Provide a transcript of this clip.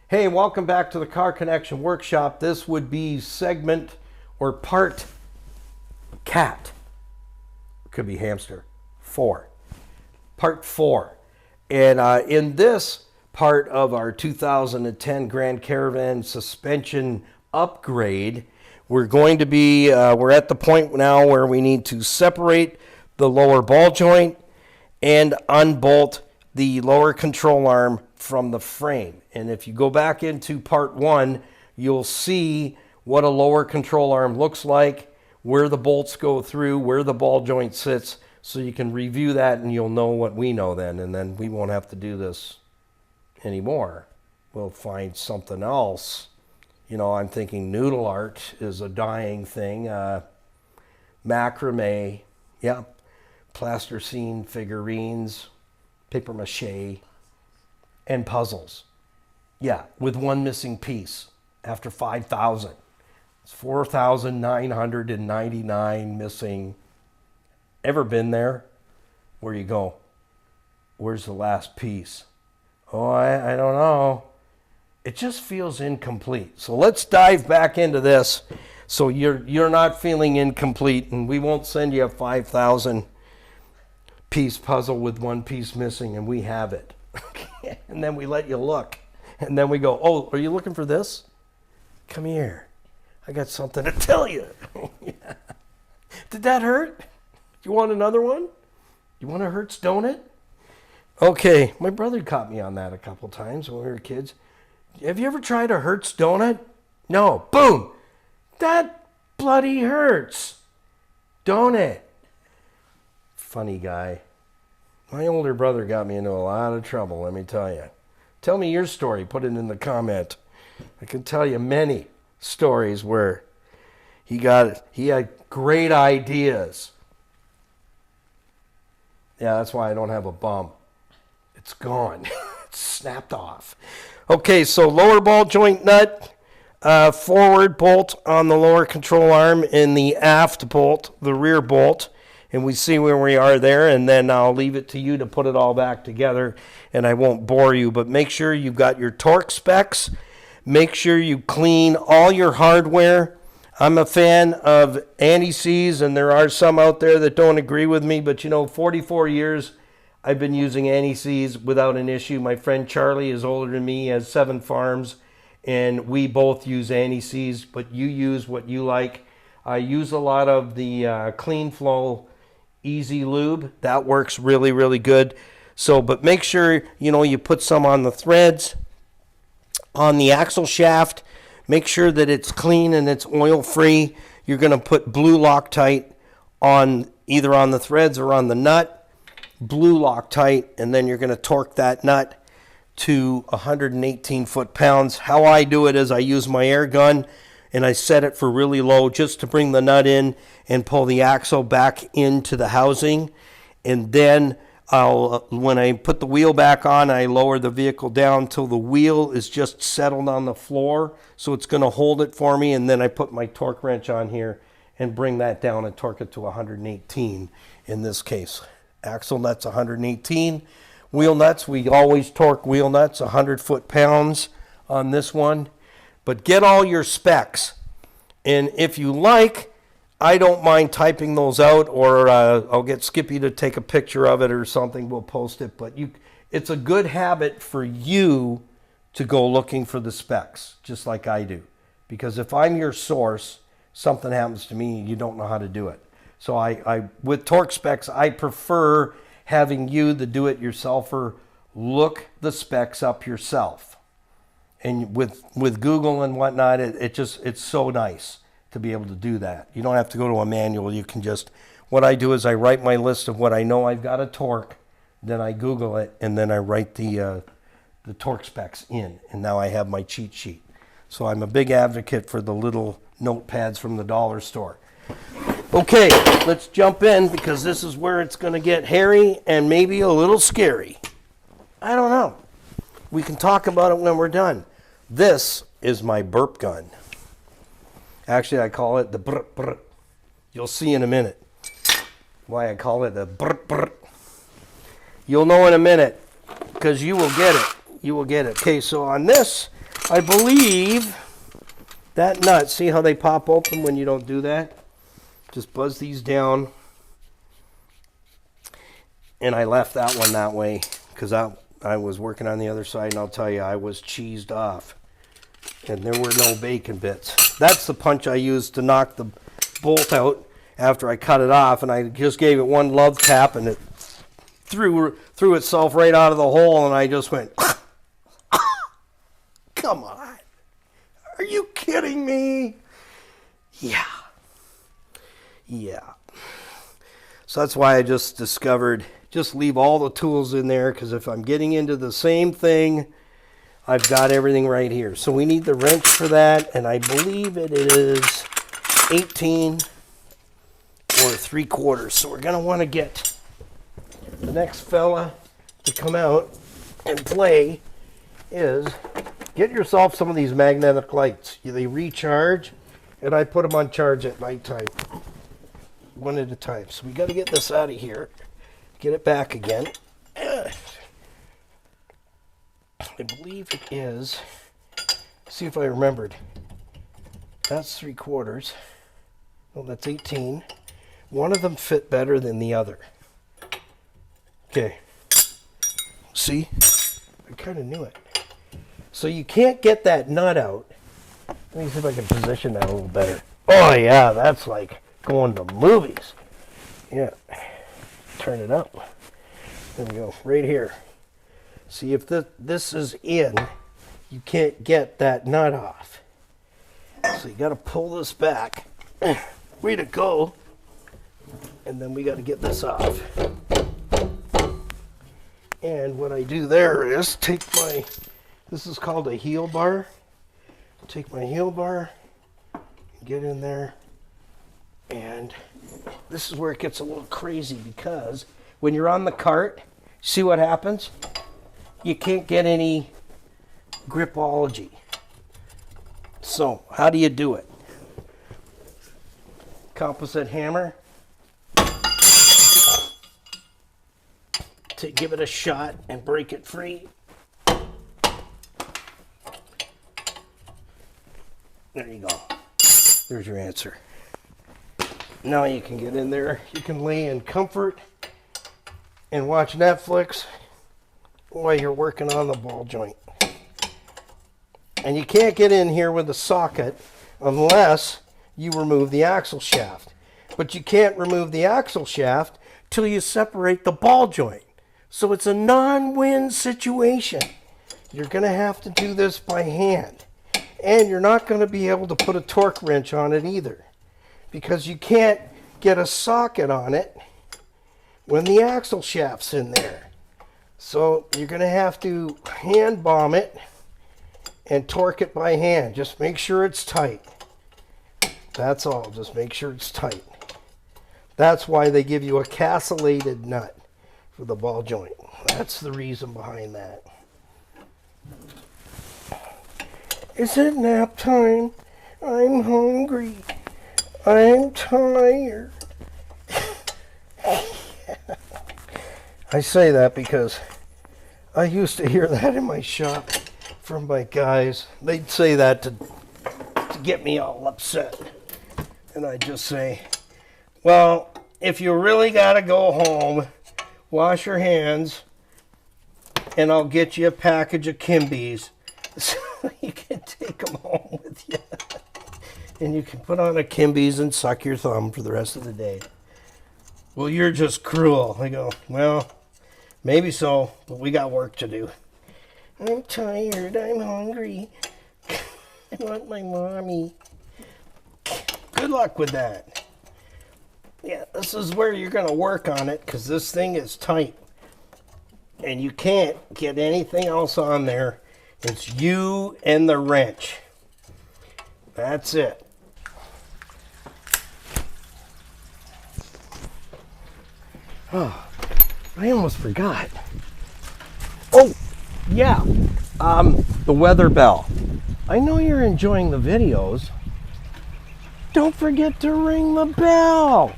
Hey, welcome back to the Car Connection Workshop. This would be segment or part cat. Could be hamster. 4. Part 4. And in this part of our 2010 Grand Caravan suspension upgrade, we're going to be, we're at the point now where we need to separate the lower ball joint and unbolt the lower control arm from the frame. And if you go back into part 1, you'll see what a lower control arm looks like, where the bolts go through, where the ball joint sits, so you can review that and you'll know what we know then, and then we won't have to do this anymore. We'll find something else. You know, I'm thinking noodle art is a dying thing. Macrame, yeah, plasticine figurines, paper mache, and puzzles. Yeah, with one missing piece after 5,000. It's 4,999 missing. Ever been there where you go, where's the last piece? Oh, I don't know. It just feels incomplete. So let's dive back into this so you're not feeling incomplete, and we won't send you a 5,000 piece puzzle with one piece missing and we have it. And then we let you look. And then we go, oh, are you looking for this? Come here. I got something to tell you. Yeah. Did that hurt? You want another one? You want a Hertz donut? Okay, my brother caught me on that a couple times when we were kids. Have you ever tried a Hertz donut? No. Boom. That bloody hurts. Donut. Funny guy. My older brother got me into a lot of trouble, let me tell you. Tell me your story. Put it in the comment. I can tell you many stories where he had great ideas. Yeah, that's why I don't have a bum. It's gone. It's snapped off. Okay, so lower ball joint nut, forward bolt on the lower control arm, and the aft bolt, the rear bolt. And we see where we are there, and then I'll leave it to you to put it all back together, and I won't bore you, but make sure you've got your torque specs. Make sure you clean all your hardware. I'm a fan of anti-seize, and there are some out there that don't agree with me, but you know, 44 years I've been using anti-seize without an issue. My friend Charlie is older than me, has 7 farms, and we both use anti-seize, but you use what you like. I use a lot of the Clean Flow Easy Lube. That works really, really good. So, but make sure, you know, you put some on the threads, on the axle shaft. Make sure that it's clean and it's oil free. You're going to put blue Loctite on either on the threads or on the nut. Blue Loctite, and then you're going to torque that nut to 118 foot-pounds. How I do it is I use my air gun and I set it for really low just to bring the nut in and pull the axle back into the housing. And then when I put the wheel back on, I lower the vehicle down till the wheel is just settled on the floor. So it's going to hold it for me. And then I put my torque wrench on here and bring that down and torque it to 118 in this case. Axle nuts 118. Wheel nuts, we always torque wheel nuts 100 foot-pounds on this one. But get all your specs. And if you like, I don't mind typing those out, or I'll get Skippy to take a picture of it or something. We'll post it. But it's a good habit for you to go looking for the specs, just like I do. Because if I'm your source, something happens to me, you don't know how to do it. So I with torque specs, I prefer having you, the do-it-yourselfer, look the specs up yourself. And with Google and whatnot, it's so nice to be able to do that. You don't have to go to a manual. You can just, what I do is I write my list of what I know I've got to torque, then I Google it, and then I write the torque specs in. And now I have my cheat sheet. So I'm a big advocate for the little notepads from the dollar store. Okay, let's jump in because this is where it's going to get hairy and maybe a little scary. I don't know. We can talk about it when we're done. This is my burp gun. Actually, I call it the burp burp. You'll see in a minute why I call it the burp burp. You'll know in a minute because you will get it. You will get it. Okay, so on this, I believe that nut, see how they pop open when you don't do that? Just buzz these down. And I left that one that way because I was working on the other side, and I'll tell you, I was cheesed off. And there were no bacon bits. That's the punch I used to knock the bolt out after I cut it off, and I just gave it one love tap, and it threw itself right out of the hole, and I just went, come on. Are you kidding me? Yeah. So that's why I just discovered, just leave all the tools in there, because if I'm getting into the same thing, I've got everything right here. So we need the wrench for that, and I believe it is 18 or 3/4. So we're going to want to get the next fella to come out and play is get yourself some of these magnetic lights. They recharge, and I put them on charge at nighttime, one at a time. So we got to get this out of here, get it back again. I believe it is, see if I remembered, that's 3/4. Well, that's 18. One of them fit better than the other. Okay, see, I kind of knew it. So you can't get that nut out. Let me see if I can position that a little better. Oh yeah, that's like going to movies. Yeah, turn it up. There we go, right here. See, if this is in, you can't get that nut off. So you got to pull this back. Way to go. And then we got to get this off. And what I do there is take my, this is called a heel bar. Take my heel bar, get in there, and this is where it gets a little crazy, because when you're on the cart, see what happens? You can't get any gripology. So how do you do it? Composite hammer. To give it a shot and break it free. There you go. There's your answer. Now you can get in there. You can lay in comfort and watch Netflix while you're working on the ball joint. And you can't get in here with the socket unless you remove the axle shaft. But you can't remove the axle shaft till you separate the ball joint. So it's a non-win situation. You're going to have to do this by hand. And you're not going to be able to put a torque wrench on it either, because you can't get a socket on it when the axle shaft's in there. So you're going to have to hand bomb it and torque it by hand. Just make sure it's tight. That's all. Just make sure it's tight. That's why they give you a castellated nut for the ball joint. That's the reason behind that. Is it nap time? I'm hungry. I'm tired. I say that because I used to hear that in my shop from my guys. They'd say that to get me all upset. And I'd just say, well, if you really got to go home, wash your hands, and I'll get you a package of Kimby's so you can take them home with you. And you can put on a Kimby's and suck your thumb for the rest of the day. Well, you're just cruel. I go, well, maybe so, but we got work to do. I'm tired. I'm hungry. I want my mommy. Good luck with that. Yeah, this is where you're going to work on it, because this thing is tight. And you can't get anything else on there. It's you and the wrench. That's it. Oh, I almost forgot. Oh, yeah. The weather bell. I know you're enjoying the videos. Don't forget to ring the bell.